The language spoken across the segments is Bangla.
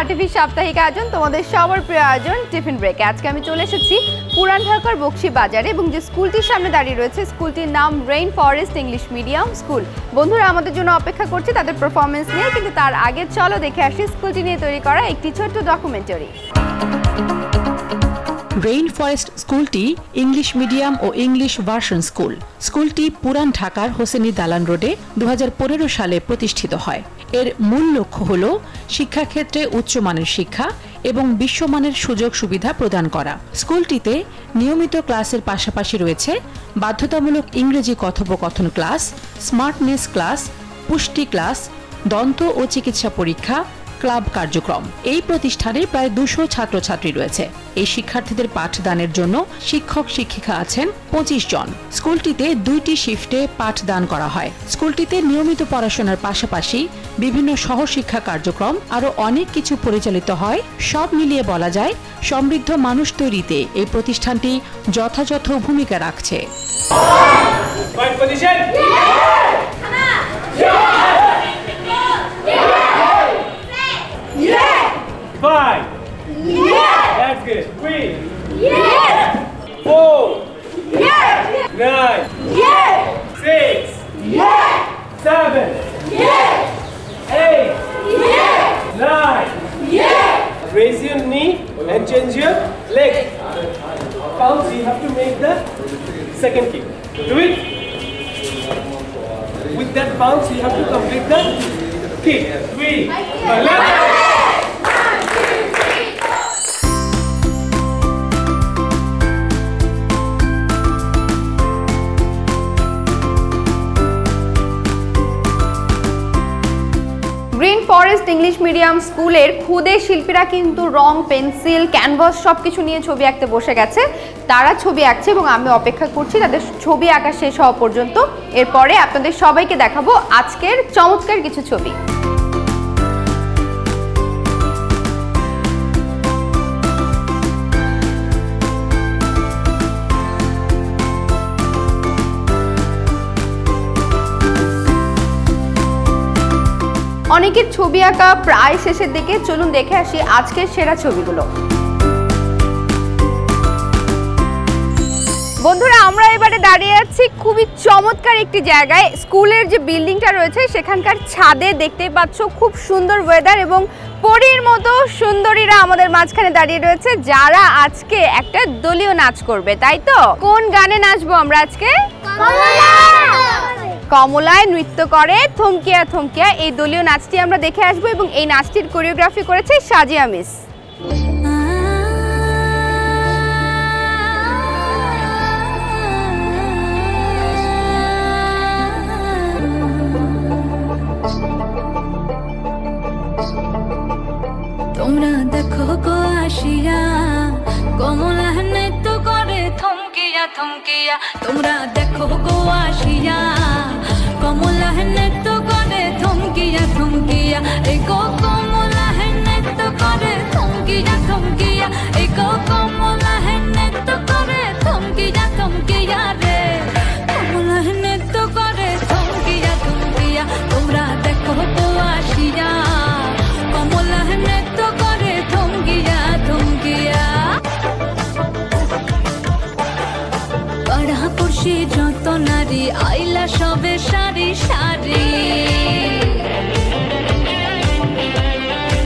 আরটিভি সাপ্তাহিক আয়োজন তোমাদের সবার প্রিয় আয়োজন টিফিন ব্রেক। আজকে আমি চলে এসেছি পুরান ঢাকার বকশী বাজারে এবং যে স্কুলটির সামনে দাঁড়িয়ে রয়েছে স্কুলটির নাম rain forest English medium school. বন্ধুরা আমাদের জন্য অপেক্ষা করছে তাদের পারফরমেন্স নিয়ে, কিন্তু তার আগে চলো দেখে আসি স্কুলটি নিয়ে তৈরি করা একটি ছোট্ট ডকুমেন্টারি। রেইন ফরেস্ট স্কুলটি ইংলিশ মিডিয়াম ও ইংলিশ ভার্সন স্কুল। স্কুলটি পুরান ঢাকার হোসেনি দালান রোডে 2015 সালে প্রতিষ্ঠিত হয়। এর মূল লক্ষ্য হল শিক্ষাক্ষেত্রে উচ্চমানের শিক্ষা এবং বিশ্বমানের সুযোগ সুবিধা প্রদান করা। স্কুলটিতে নিয়মিত ক্লাসের পাশাপাশি রয়েছে বাধ্যতামূলক ইংরেজি কথোপকথন ক্লাস, স্মার্টনেস ক্লাস, পুষ্টি ক্লাস, দন্ত ও চিকিৎসা পরীক্ষা, ক্লাব কার্যক্রম। এই প্রতিষ্ঠানে প্রায় 200 ছাত্রছাত্রী রয়েছে। এই শিক্ষার্থীদের পাঠদানের জন্য শিক্ষক শিক্ষিকা আছেন 25 জন। স্কুলটিতে 2টি শিফটে পাঠদান করা হয়। স্কুলটিতে নিয়মিত পড়াশোনার পাশাপাশি বিভিন্ন সহশিক্ষা কার্যক্রম আরো অনেক কিছু পরিচালিত হয়। সব মিলিয়ে বলা যায় সমৃদ্ধ মানুষ তৈরিতে এই প্রতিষ্ঠানটি যথাযথ ভূমিকা রাখছে। Five. Yeah. That's good. 3. Yeah. 4. Yeah. 9. Yeah. 6. Yeah. 7. Yeah. 8. Yeah. 9. Yeah. Raise your knee and change your leg. Bounce. You have to make the second kick. Do it. With that bounce, you have to complete the kick. 3. Left. Green forest English medium স্কুলের খুদে শিল্পীরা কিন্তু রং, পেন্সিল, ক্যানভাস সবকিছু নিয়ে ছবি আঁকতে বসে গেছে। তারা ছবি আঁকছে এবং আমি অপেক্ষা করছি তাদের ছবি আঁকা শেষ হওয়া পর্যন্ত। এরপরে আপনাদের সবাইকে দেখাবো আজকের চমৎকার কিছু ছবি। অনেকের ছবি আঁকা প্রায় শেষের দিকে, চলুন দেখে আসি আজকের সেরা ছবিগুলো। বন্ধুরা আমরা এবারে দাঁড়িয়ে আছি খুবই চমৎকার একটি জায়গায়। স্কুলের যে বিল্ডিংটা রয়েছে সেখানকার ছাদে দেখতেই পাচ্ছ খুব সুন্দর ওয়েদার এবং পরীর মতো সুন্দরীরা আমাদের মাঝখানে দাঁড়িয়ে রয়েছে, যারা আজকে একটা দলীয় নাচ করবে, তাই তো? কোন গানে নাচবো আমরা আজকে? কমলায় নৃত্য করে থমকিয়া থমকিয়া এই দলীয় নাচটি আমরা দেখে আসবো এবং এই নাচটির কোরিওগ্রাফি করেছে সাজিয়া মিস। তোমরা দেখো গো আসিয়া কমলা নৃত্য করে থমকিয়া থমকিয়া, তোমরা দেখো গো আসিয়া কমলা নৃত্য করে থমকিয়া থমকিয়া, এই গো কমলা নৃত্য করে থমকিয়া থমকিয়া, এই গো কমলা নৃত্য করে থমকিয়া থমকিয়া রে, কমলা নৃত্য করে থমকিয়া থমকিয়া, তোমরা দেখো গো আসিয়া কমলা নৃত্য করে থমকিয়া থমকিয়া। পাড়া পড়শি যত নারী আইলা সবে সারি সারি,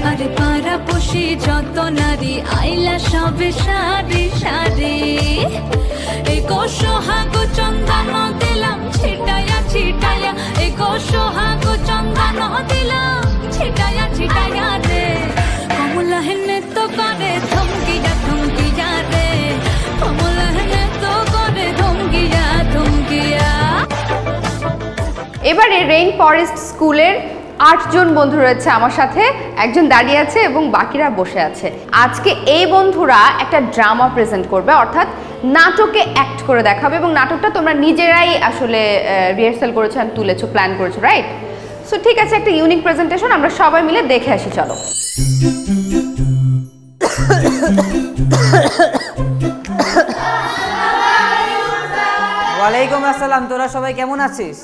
আরে পাড়া পড়শি যত নারী আইলা সবে সারি সারি, এই গো সোহাগ চন্দন দিলাম ছিটায়া ছিটায়া, এই গো সোহাগ চন্দন দিলাম ছিটায়া ছিটায়া রে, কমলা নৃত্য করে থমকিয়া থমকিয়া রে, কমলা নৃত্য করে থমকিয়া থমকিয়া। এবারে রেইন ফরেস্ট স্কুলের 8 জন বন্ধু রয়েছে আমার সাথে, একজন দাঁড়িয়ে আছে এবং বাকিরা বসে আছে। আজকে এই বন্ধুরা একটা ড্রামা প্রেজেন্ট করবে, অর্থাৎ নাটকে অ্যাক্ট করে দেখাবে এবং নাটকটা তোমরা নিজেরাই আসলে রিহার্সাল করেছো, তুলেছো, প্ল্যান করেছো, রাইট? সো ঠিক আছে, একটা ইউনিক প্রেজেন্টেশন আমরা সবাই মিলে দেখে আসি, চলো। ওয়ালাইকুম আসসালাম। তোরা সবাই কেমন আছিস?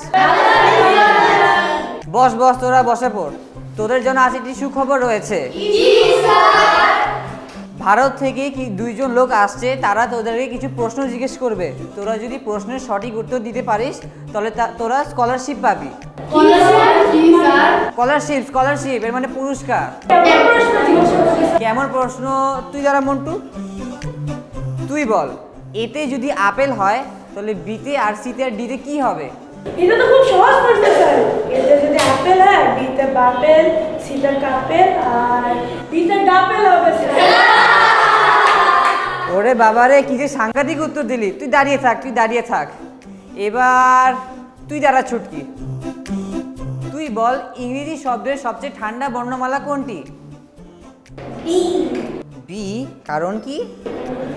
বস বস, তোরা বসে পড়। তোদের জন্য আজ একটি সুখবর রয়েছে। ভারত থেকে কি দুইজন লোক আসছে, তারা তোদেরকে কিছু প্রশ্ন জিজ্ঞেস করবে। তোরা যদি প্রশ্নের সঠিক উত্তর দিতে পারিস তাহলে তোরা স্কলারশিপ পাবি। স্কলারশিপ এর মানে পুরস্কার। কেমন প্রশ্ন? তুই যারা মন্টু, তুই বল, এতে যদি আপেল হয় তাহলে বিতে আর সিতে আর ডিতে কি হবে? এটা তো খুব সহজ প্রশ্ন স্যার। এতে যদি আপেল হয়, বিতে বাপেল, সিতে কাপেল আর ডিতে ডাপেল হবে স্যার। ওরে বাবারে, কি যে সাংঘাতিক উত্তর দিলি। তুই দাঁড়িয়ে থাক। এবার তুই দাঁড়া ছুটকি। তুই বল, ইংরেজি শব্দের সবচেয়ে ঠান্ডা বর্ণমালা কোনটি? বি। কারণ কি?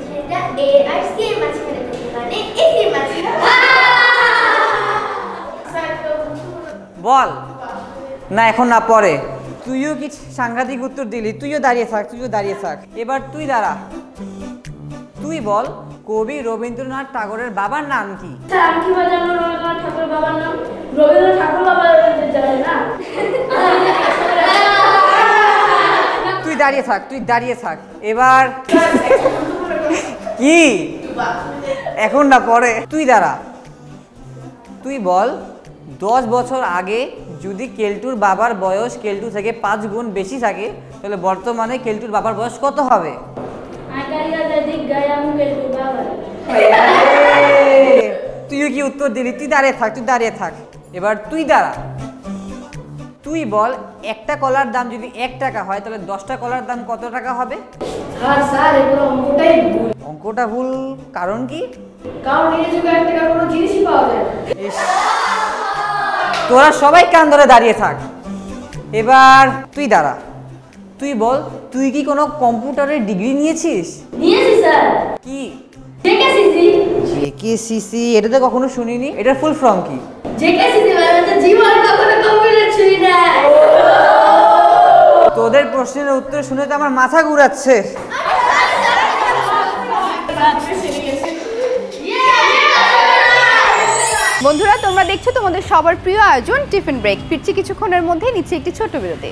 সেটা এ আর সি এর মাঝখানে থাকে, মানে এ সি এর মাঝখানে। বল না, এখন না, পরে। তুইও কি সাংঘাতিক উত্তর দিলি। তুইও দাঁড়িয়ে থাক। এবার তুই দাঁড়া। তুই বল, কবি রবীন্দ্রনাথ ঠাকুরের বাবার নাম কি? স্যার আমি কিভাবে জানবো রবীন্দ্রনাথ ঠাকুরের বাবার নাম? রবীন্দ্রনাথ ঠাকুর বাবা জানে না। তুই দাঁড়িয়ে থাক। এবার কি? এখন না, পরে। তুই দাঁড়া। তুই বল, 10 বছর আগে যদি কেলটুর বাবার বয়স কেলটু থেকে 5 গুণ বেশি থাকে তাহলে বর্তমানে কেলটুর বাবার বয়স কত হবে? তুইও কি উত্তর দিলি? তুই দাঁড়িয়ে থাক। এবার তুই দাঁড়া। তুই বল, একটা কলার দাম যদি 1 টাকা হয় তাহলে 10টা কলার দাম কত টাকা হবে? স্যার এগুলো অঙ্কটাই ভুল। অঙ্কটা ভুল কারণ কি? কারণ এই যুগে 1 টাকার কোনো জিনিসই পাওয়া যায় না। তোরা সবাই কান ধরে দাঁড়িয়ে থাক। এবার তুই দাঁড়া। তুই বল, তুই কি কোনো কম্পিউটারের ডিগ্রি নিয়েছিস? নিয়েছি স্যার। কি? জেকেসিসি। এটা তো কখনো শুনিনি। এটার ফুল ফর্ম কি? জেকেসিসি মানে তো জীবন কখনো কম্পিউটার ছুঁই না। তোদের প্রশ্নের উত্তর শুনে তো আমার মাথা ঘুরাচ্ছে। বন্ধুরা, তোমরা দেখছো তোমাদের সবার প্রিয় আয়োজন টিফিন ব্রেক। ফিরছি কিছুক্ষণের মধ্যে, নিচ্ছে একটি ছোট বিরতি।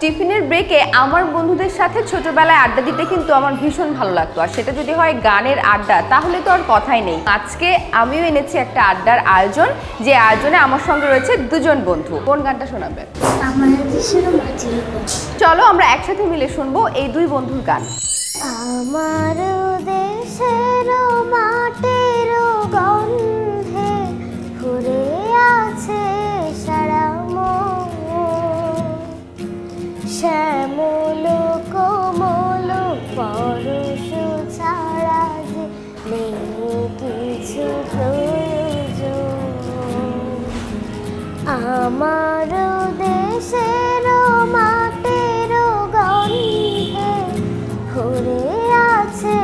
টিফিনের ব্রেকে আমার বন্ধুদের সাথে ছোটবেলায় আড্ডা দিতে কিন্তু আমার ভীষণ ভালো লাগতো, আর সেটা যদি হয় গানের আড্ডা তাহলে তো আর কথাই নেই। আজকে আমিও এনেছি একটা আড্ডার আয়োজন, যে আয়োজনে আমার সঙ্গে রয়েছে দুজন বন্ধু। কোন গানটা শোনাবে? চলো আমরা একসাথে মিলে শুনবো এই দুই বন্ধুর গান। আমার দেশের মাটির গন্ধে ভরে আছে সারা মন, শ্যামল কোমল পরশ ছাড়া যে নেই কিছু প্রয়োজন। আমার দেশের মাটির গন্ধে ভরে আছে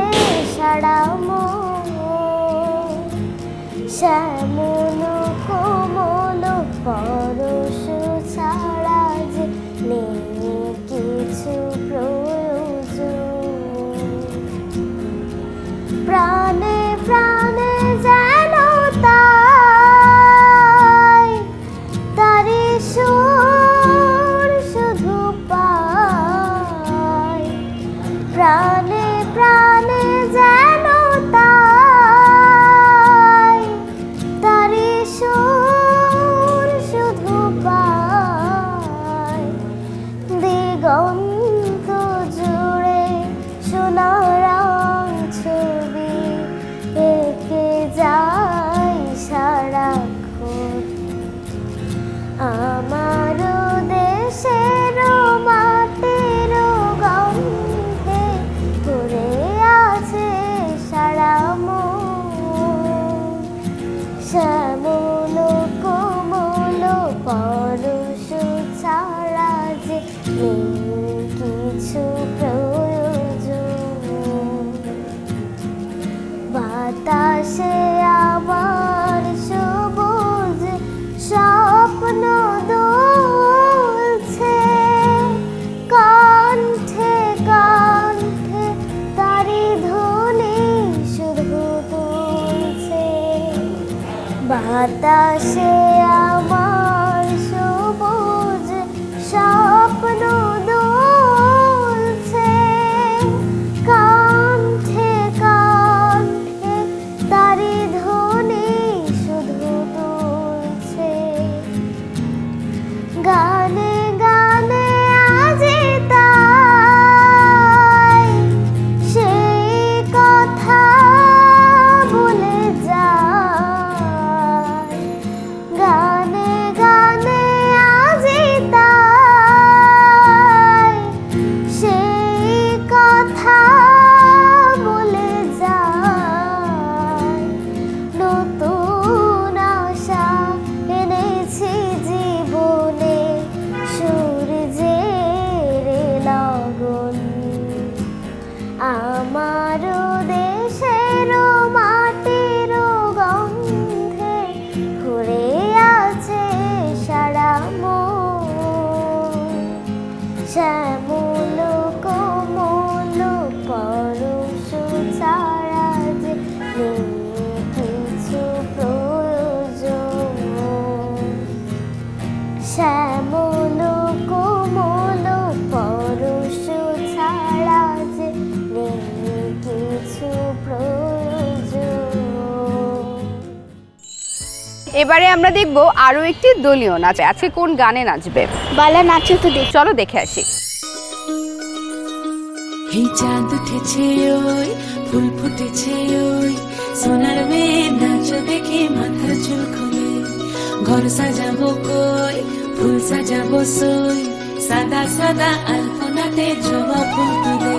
সারা মন, শ্যামল কোমল পরশ ছাড়া যে নেই কিছু প্রয়োজন। প্রাণে প্রাণে যেন তাই তারি সুর শুধু পাই। প্রাণে প্রাণে যেন তাই তারি সুর শুধু পাই। দিগন্ত জুড়ে সোনার ছবি এঁকে যায় সারাক্ষণ। আমার দেশের মাটির গন্ধে ভরে আছে সারা মন, শ্যামল কোমল পরশ ছাড়া যে নেই কিছু প্রয়োজন। বাতাসে আমার সবুজ স্বপ্ন দুলছে, আকাশে আমার সবুজ স্বপ্ন দুলছে, কাঁধে কাঁধে তারি ধ্বনি শুধু দুলছে। গানে গানে আজি তাই সেই কথা ভুলে যায়। গানে গানে আজি তাই সেই কথা ভুলে যায়। নতুন আশা এনেছি জীবনে, সূর্যের লগন। আমার দেশের মাটির গন্ধে ঘুরে আছে সারা মন। শ্যামল কোমল পরশ ছাড়া যে নেই কিছু প্রয়োজন। শ্যামল কোমল পরশ ছাড়া যে নেই কিছু প্রয়োজন। এবারে আমরা দেখব আরো একটি দলীয় নাচ। আজকে কোন গানে নাচবে? বালা নাচো তো দেখ। চলো দেখে আসি। এই চাঁদ উঠেছে ওই, ফুল ফুটেছে ওই, সোনার মেয়ে নাচ দেখে মাথার চুল খুলে। ঘর সাজাবো কই, ফুল সাজাবো সই, সাদা সাদা আলপনাতে জবা ফুল তুলে।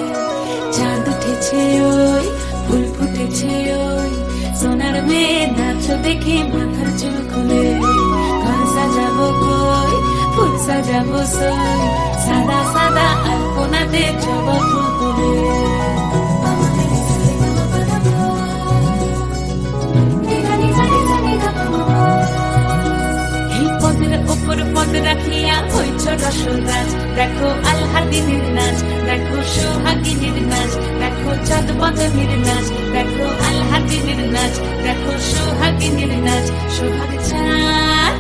চাঁদ উঠেছে ওই, ফুল ফুটেছে ওই, সোনার মেয়ে নাচ দেখে মাথার চুল খুলে। ঘর সাজাবো কই, ফুল সাজাবো সই, সাদা সাদা আলপনাতে জবা ফুল তুলে। এই পদের ওপর পদ রাখিয়া হইছ রসরাজ। দেখো আলহাদিনের নাচ, দেখো সোহাগিনীর নাচ, দেখো চাঁদ পদনীর নাচ, দেখো আলহাদিনের নাচ, দেখো সোহাগিনীর নাচ। সোহাগ চাঁদ,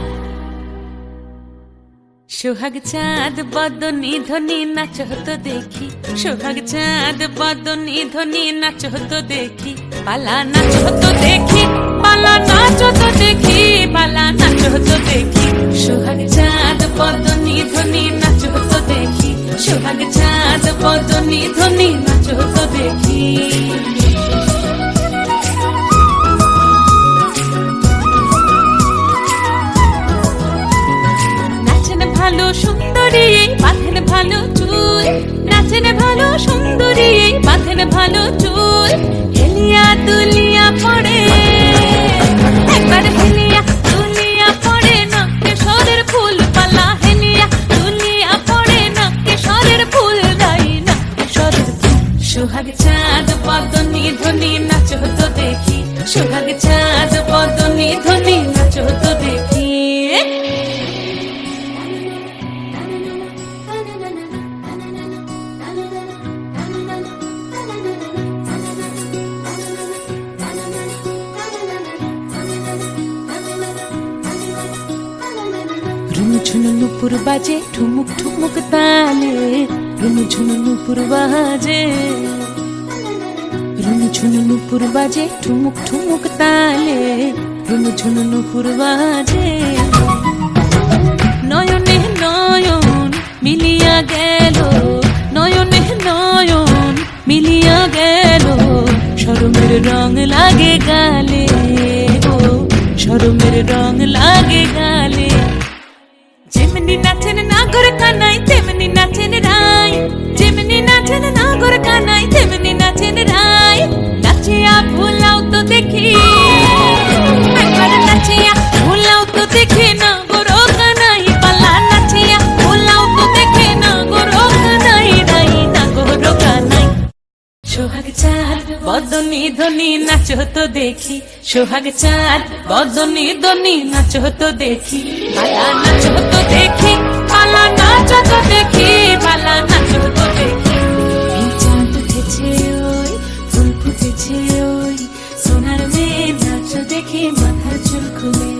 সোহাগ চাঁদ বদনী ধ্বনি নাচ হতো দেখি। সোহাগ চাঁদ বদনী ধ্বনি নাচ হতো দেখি। পালা নাচ হতো দেখি, পালা নাচ হতো দেখি, পালা নাচ হতো দেখি। সোহাগ চাঁদ বদনী ধ্বনি নাচ হতো দেখি। সোহাগ চাঁদ বদনী ধ্বনি নাচ হতো দেখি। নাচেন ভালো সুন্দরী বাঁধেন ভালো চুল, নাচেন ভালো সুন্দরী বাঁধেন ভালো চুল। হেলিয়া দুলিয়া পড়ে, একবার হেলিয়া দুলিয়া পড়ে না কেশরের ফুল পালা। হেলিয়া দুলিয়া পড়ে না কেশরের ফুল গাই না কেশরের ফুল। সোহাগ চাঁদ বদনী ধ্বনি নাচ হতো দেখি। সোহাগ চাঁদ বদনী ধ্বনি নাচ হতো দেখি। ঝুনু নুপুর বাজে ঠুমুক ঠুমুক তালে, রুনু ঝুনু নুপুর বাজে। রুনু ঝুনু নুপুর বাজে ঠুমুক ঠুমুক তালে, রুনু ঝুনু নুপুর বাজে। নয়নে নয়ন মিলিয়া গেল, নয়নে নয়ন মিলিয়া গেল। শরমের রং লাগে গালে, ও শরমের রং লাগে গালে। যেমনি নাচেন নাগর কানাই তেমনি নাচেন রাই, যেমনি নাচেন নাগর কানাই তেমনি নাচেন রাই। নাচিয়া ভুলাও তো দেখি, একবার নাচিয়া ভুলাও তো দেখি না গরো কানাই পালা। নাচিয়া ভুলাও তো দেখি না গরো কানাই রাই না গরো কানাই। সোহাগ চাঁদ বদনী ধ্বনি নাচ হতো দেখি। সোহাগ চাঁদ বদনী ধ্বনি নাচ হতো দেখি। পালা নাচ হতো দেখি, পালা নাচ হতো দেখি, পালা নাচ হতো দেখি। এই চাঁদ উঠেছে ওই, ফুল ফুটেছে ওই, সোনার মেয়ে নাচ দেখি মাথার চুল খুলে।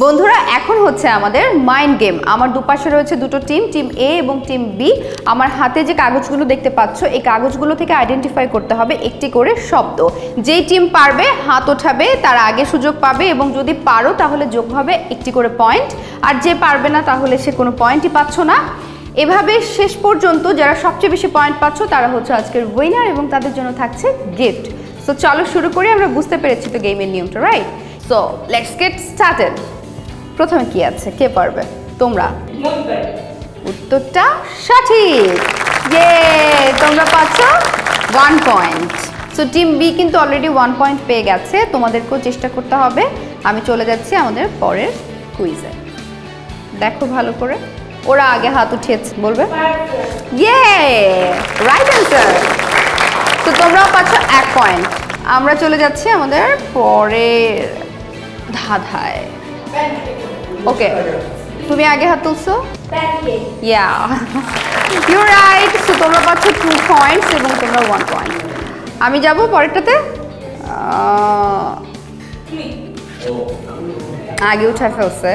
বন্ধুরা এখন হচ্ছে আমাদের মাইন্ড গেম। আমার দুপাশে রয়েছে দুটো টিম, টিম এ এবং টিম বি। আমার হাতে যে কাগজগুলো দেখতে পাচ্ছ, এই কাগজগুলো থেকে আইডেন্টিফাই করতে হবে একটি করে শব্দ। যেই টিম পারবে হাত ওঠাবে, তার আগে সুযোগ পাবে, এবং যদি পারো তাহলে যোগ হবে একটি করে পয়েন্ট, আর যে পারবে না তাহলে সে কোনো পয়েন্টই পাচ্ছ না। এভাবে শেষ পর্যন্ত যারা সবচেয়ে বেশি পয়েন্ট পাচ্ছ তারা হচ্ছে আজকের উইনার, এবং তাদের জন্য থাকছে গিফট। সো চলো শুরু করি, আমরা বুঝতে পেরেছি তো গেমের নিয়মটা, right? So let's get started. প্রথমে কি আছে, কে পারবে? তোমরা। উত্তরটা সঠিক, ইয়ে, তোমরা পাচ্ছ 1 পয়েন্ট। সো টিম বি কিন্তু অলরেডি 1 পয়েন্ট পেয়ে গেছে, তোমাদেরকেও চেষ্টা করতে হবে। আমি চলে যাচ্ছি আমাদের পরের কুইজে। দেখো ভালো করে, ওরা আগে হাত উঠিয়েছে, বলবে ইয়ে, রাইট অ্যান্সার। তো তোমরাও পাচ্ছ 1 পয়েন্ট। আমরা চলে যাচ্ছি আমাদের পরের ধাঁধায়। ওকে, তুমি আগে হাত তুলছো, ইয়া, ইউ রাইট। সো তোমরা পাচ্ছ 2 পয়েন্টস এবং তোমরা 1 পয়েন্ট। আমি যাব পরেরটাতে। আগে উঠে ফেলছে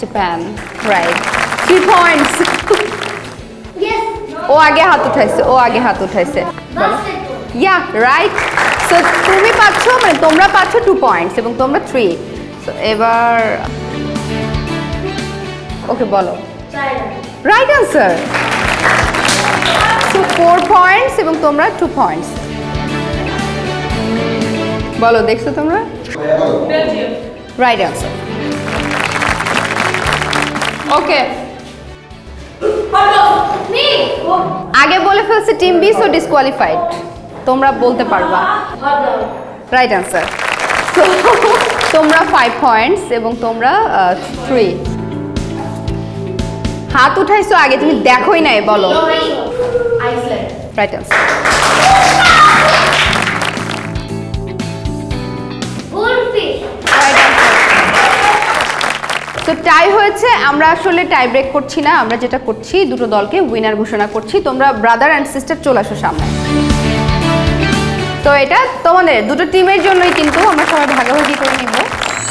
জাপান, রাইট, 3 পয়েন্টস। ও আগে হাত উঠাইছে, ও আগে হাত উঠাইছে, বলো, ইয়া, রাইট। সো তুমি পাচ্ছ, মানে তোমরা পাচ্ছ 2 পয়েন্টস এবং তোমরা 3। সো এবার ওকে বলো, রাইট অ্যান্সার। সো 4 পয়েন্টস এবং তোমরা 2 পয়েন্টস। বলো, দেখছো তোমরা, রাইট অ্যান্সার। ওকে, আগে বলে ফেলছে টিম বি, সো ডিসকোয়ালিফাইড। তোমরা বলতে পারবা, রাইট অ্যান্সার। সো তোমরা 5 পয়েন্টস এবং তোমরা 3। হাত উঠাইছো আগে, তুমি দেখোই নাই, বলো, রাইট অ্যান্সার। তো টাই হয়েছে। আমরা আসলে টাই ব্রেক করছি না, আমরা যেটা করছি দুটো দলকে উইনার ঘোষণা করছি। তোমরা ব্রাদার অ্যান্ড সিস্টার চলে আসো সামনে। তো এটা তোমাদের দুটো টিমের জন্যই, কিন্তু আমরা সবাই ভাগাভাগি করে নিব।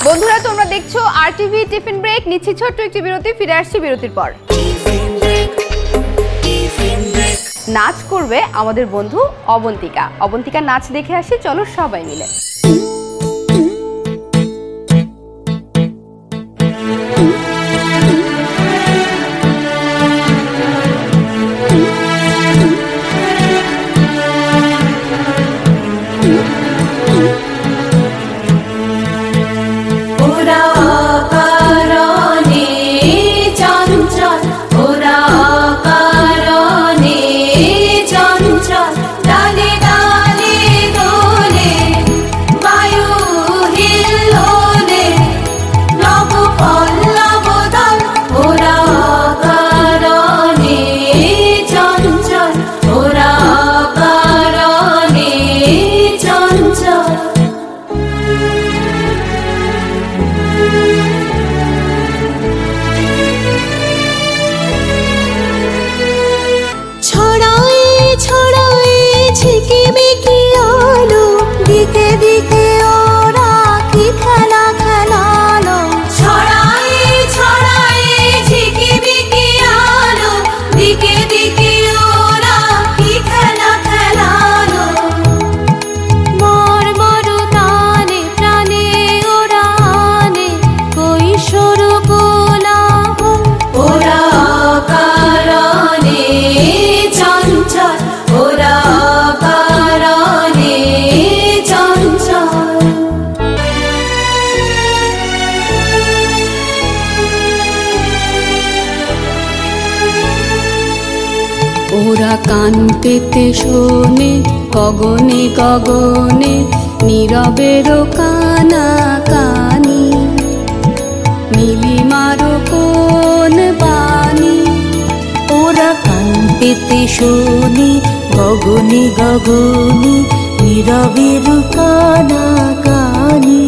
বন্ধুরা তোমরা দেখছো RTV টিফিন ব্রেক। নিচ্ছি ছোট্ট একটি বিরতি, ফিরে আসছি বিরতির পর। নাচ করবে আমাদের বন্ধু অবন্তিকা। অবন্তিকার নাচ দেখে আসি, চলো সবাই মিলে। ওরা কান পেতে শোনে গগনে গগনে নীরবেরও কানা কানি, নীলিমারও কোন বাণী। ওরা কান পেতে শোনে গগনে গগনে নীরবেরও কানা কানি,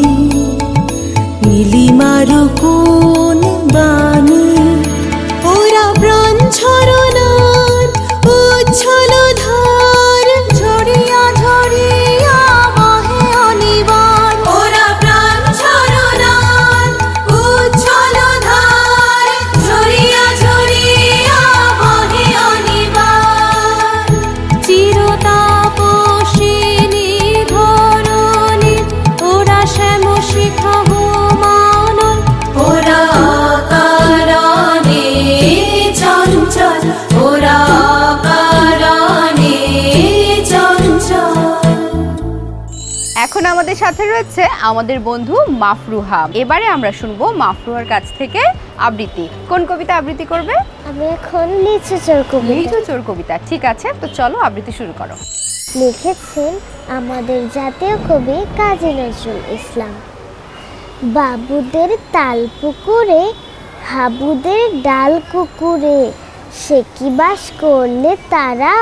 নীলিমারও কোন বাণী। ওরা প্রাণ ছড়নার উচ্ছল ধার ঝরিয়া ঝরিয়া বহে অনিবার। ওরা প্রাণ ছড়নার উচ্ছল এখন আমাদের সাথে রয়েছে আমাদের বন্ধু মাফরুহা। এবারে আমরা শুনবো মাফরুহার কাছ থেকে আবৃত্তি। কোন কবিতা আবৃত্তি করবে? আমি এখন লিচু চোর কবিতা। লিচু চোর কবিতা, ঠিক আছে, তো চলো আবৃত্তি শুরু করো। লিখেছেন আমাদের জাতীয় কবি কাজী নজরুল ইসলাম। বাবুদের তাল পুকুরে, হাবুদের ডাল কুকুরে, সে কি বাস করলে তারা,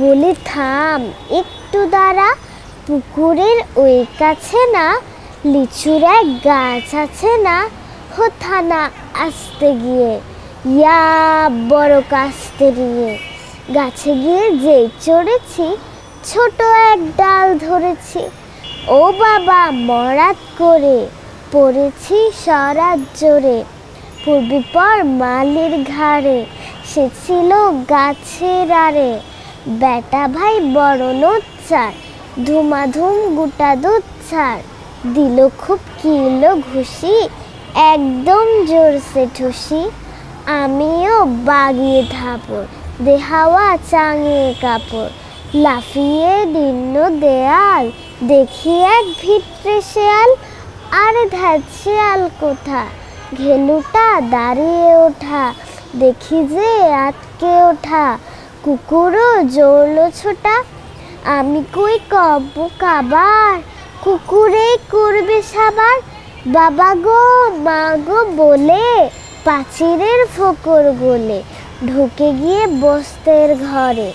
বলি থাম একটু দাঁড়া। পুকুরের ওই কাছে না, লিচুর এক গাছ আছে না, হোথা না আসতে গিয়ে, ইয়া বড় কাস্তে নিয়ে। গাছে গিয়ে যেই চড়েছি, ছোট এক ডাল ধরেছি, ও বাবা মরাত করে, পড়েছি সরাত জোরে। পূর্বী পর মালির ঘাড়ে, সে ছিল গাছের আড়ে, বেটা ভাই বড় নোচ্চার, ধুমাধুম গোটা দুধ ছাড়। দিল খুব কিলো ঘুষি, একদম জোরসে ঠুসি। আমিও বাগিয়ে ধাপড়, দেহাওয়া চাঙিয়ে কাপড়। লাফিয়ে নিম্ন দেয়াল, দেখি এক ভিতরে শেয়াল। আরে ধ্যাত শেয়াল কোথা, ঘেলুটা দাঁড়িয়ে ওঠা, দেখি যে আটকে ওঠা। কুকুরও জোরলো ছোটা, আমি কই কব কাবার, কুকুরে করবে সাবার। বাবা গো মা গো বলে, পাচিরের ফোকর গলে, ঢুকে গিয়ে বস্তের ঘরে,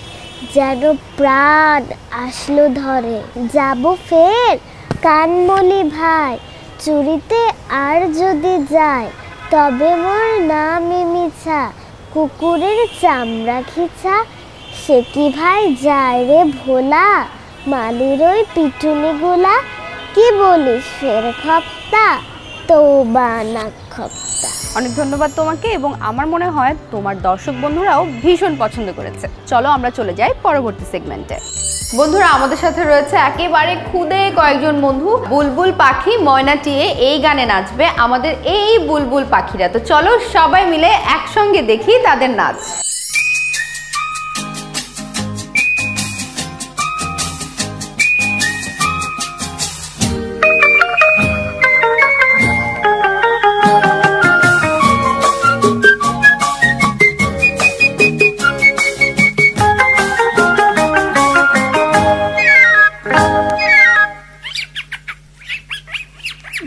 যেন প্রাণ আসলো ধরে। যাব ফের কানমলি ভাই, চুরিতে আর যদি যায়, তবে মোর নামে মিছা, কুকুরের চামড়া খিচা। সে কি ভাই যায় রে ভোলা, মালির ওই পিটুনি গোলা। কি বলিস ফের খপ্তা, তৌবা না খপ্তা। অনেক ধন্যবাদ তোমাকে, এবং আমার মনে হয় তোমার দর্শক বন্ধুরাও ভীষণ পছন্দ করেছে। চলো আমরা চলে যাই পরবর্তী সেগমেন্টে। বন্ধুরা, আমাদের সাথে রয়েছে একেবারে খুদে কয়েকজন বন্ধু। বুলবুল পাখি, ময়না টিয়ে এই গানে নাচবে আমাদের এই বুলবুল পাখিরা। তো চলো সবাই মিলে একসঙ্গে দেখি তাদের নাচ।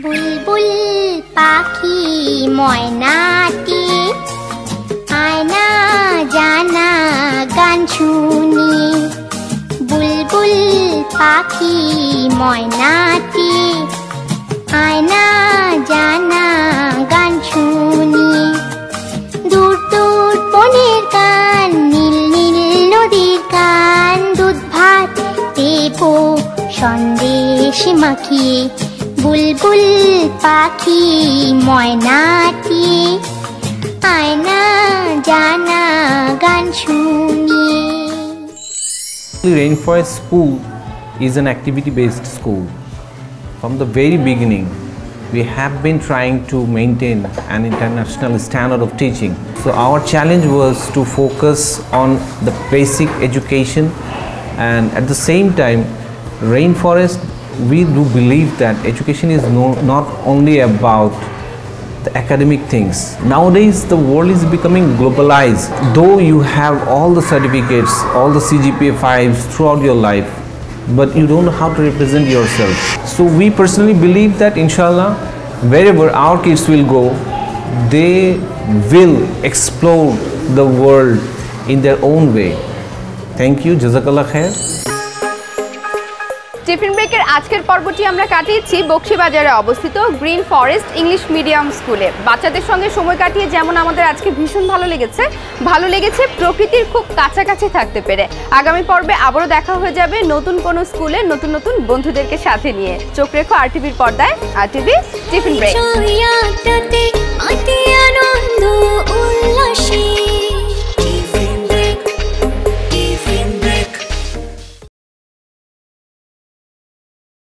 বুলবুল পাখি ময়নাটি, আয়না জানা গান শুনি। বুলবুল পাখি ময়নাটি, আয়না জানা গান শুনি। দূর দূর বনের গান, নীল নীল নদীর গান, দুধ ভাত দেবো সন্দেশ মাখিয়ে। বুলবুল পাখি ময়নাটি, আয়না জানা গান শুনিয়ে। Rainforest School is an activity-based school. From the very beginning, we have been trying to maintain an international standard of teaching. So our challenge was to focus on the basic education, and at the same time, Rainforest, we do believe that education is not only about the academic things. Nowadays the world is becoming globalized. Though you have all the certificates, all the CGPA 5s throughout your life, but you don't know how to represent yourself. So we personally believe that inshallah, wherever our kids will go, they will explore the world in their own way. Thank you, Jazakallah khair. Tiffin ব্রেকের আজকের পর্বটি আমরা কাটিয়েছি বকশীবাজারে অবস্থিত গ্রিন ফরেস্ট ইংলিশ মিডিয়াম স্কুলে। বাচ্চাদের সঙ্গে সময় কাটিয়ে যেমন আমাদের আজকে ভীষণ ভালো লেগেছে প্রকৃতির খুব কাছাকাছি থাকতে পেরে। আগামী পর্বে আবারও দেখা হয়ে যাবে নতুন কোনো স্কুলে নতুন নতুন বন্ধুদেরকে সাথে নিয়ে। চোখ রেখো আরটিভির পর্দায়। RTV tiffin break.